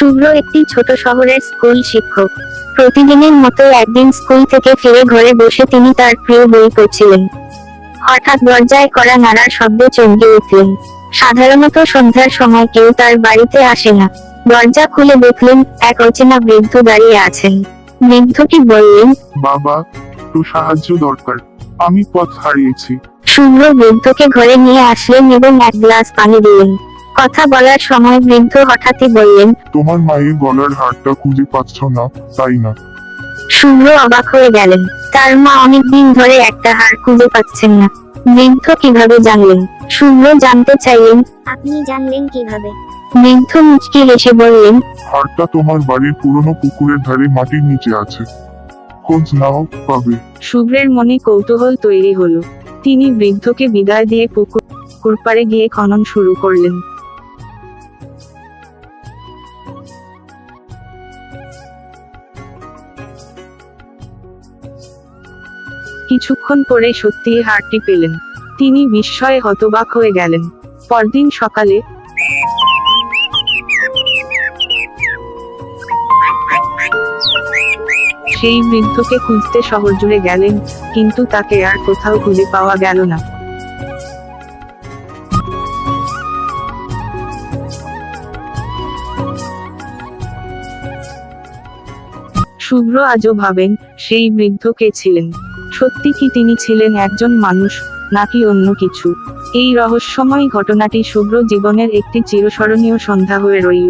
শুভ্র একটি ছোট শহরের স্কুল শিক্ষক। প্রতিদিনের মতো একদিন স্কুল থেকে ফিরে ঘরে বসে তিনি তার প্রিয় বই পড়ছিলেন। হঠাৎ দরজায় কড়া নাড়ার শব্দে চমকে উঠলেন। সাধারণত সন্ধ্যার সময় কেউ তার বাড়িতে আসে না। দরজা খুলে দেখলেন এক অচেনা বৃদ্ধ দাঁড়িয়ে আছেন। বৃদ্ধটি বললেন, বাবা, একটু সাহায্য দরকার, আমি পথ হারিয়েছি। শুভ্র বৃদ্ধকে ঘরে নিয়ে আসলেন এবং এক গ্লাস পানি দিলেন। কথা বলার সময় বৃদ্ধ হঠাৎই বললেন, তোমার মায়ের গলার হারটা খুঁজে পাচ্ছ না, তাই না? শুভ্র অবাক হয়ে গেলেন। তার মা অনেকদিন ধরে একটা হার খুঁজে পাচ্ছেন না। বৃদ্ধ কিভাবে জানলেন? শুভ্র জানতে চাইলেন, আপনি জানলেন কিভাবে? বৃদ্ধ মুচকি হেসে বললেন, হারটা তোমার বাড়ির পুরনো পুকুরের ধারে মাটির নিচে আছে, খোঁজ নাও, পাবে। শুভ্রের মনে কৌতূহল তৈরি হলো। তিনি বৃদ্ধকে বিদায় দিয়ে পুকুর পাড়ে গিয়ে খনন শুরু করলেন। কিছুক্ষণ পরে সত্যিই হারটি পেলেন। তিনি বিস্ময়ে হতবাক হয়ে গেলেন। পরদিন সকালে সেই বৃদ্ধকে খুঁজতে শহর জুড়ে গেলেন, কিন্তু তাকে আর কোথাও খুঁজে পাওয়া গেল না। শুভ্র আজও ভাবেন, সেই বৃদ্ধ কে ছিলেন। সত্যি কি তিনি ছিলেন একজন মানুষ, নাকি অন্য কিছু? এই রহস্যময় ঘটনাটি শুভ্র জীবনের একটি চিরস্মরণীয় সন্ধ্যা হয়ে রইল।